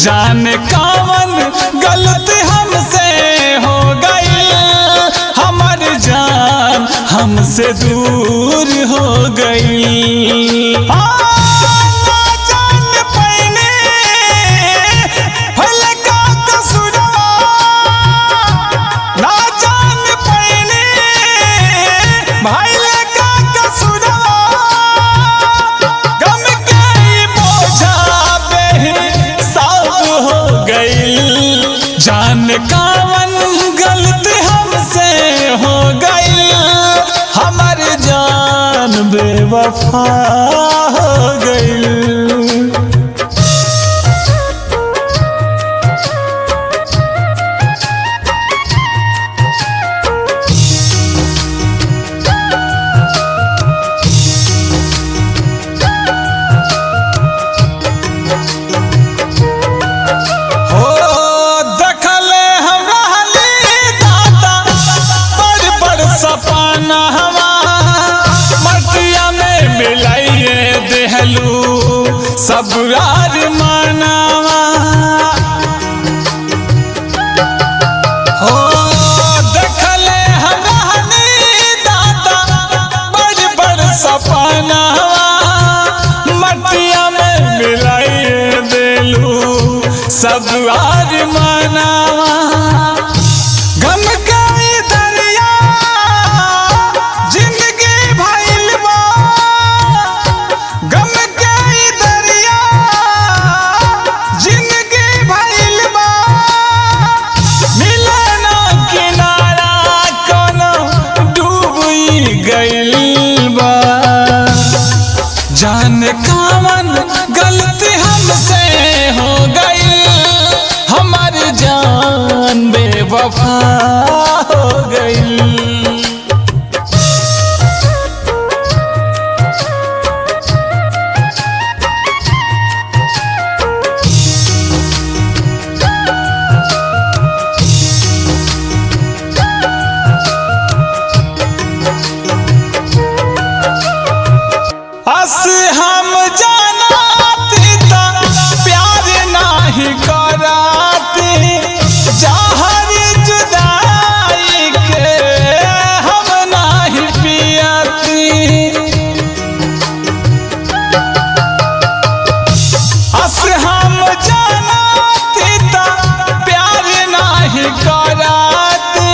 जान कौन गलती हमसे हो गई, हमर जान हमसे दूर हो गई। ना जान पैने भले का कसूरवा, ना जान पैने भले का कसूरवा, गम के बोझा बेहिसाब हो गई। जान कौन गलती हमसे हो गई, हमर जान बेवफा हो गई। सब यार मनावा हो, देखले हमारी दादा बड़ बड़ सपनावा, मटिया में मिलाइए देलू सब यार मनावा। गम गई दरिया जिंदगी भइल बा, गम जान कौन गलती हमसे हो गई, हमार जान बेवफा हो गई। हम जानाती ता प्यार नहीं कराती, जहर जुदाई के हम नहीं पियाती। हम जानाती ता प्यार नहीं कराती,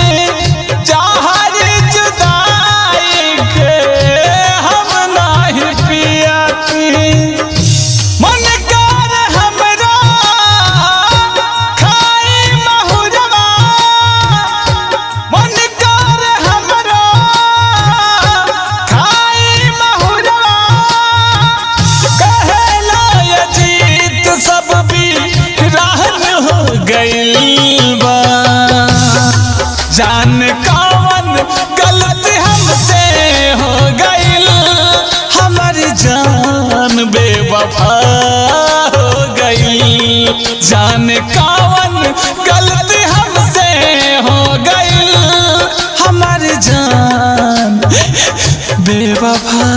जहर जुदाई के हम नहीं पियाती। मन कर हमरा खाई महुरवा, मन कर हमरा खाई महुरवा, कहेला अजीत सब भी राहन हो गई बा। जान कौन गलती हमसे हो गई, हमर जान बेवफा हो गई। जान कौन गलती हमसे हो गई, हमर जान बेवफा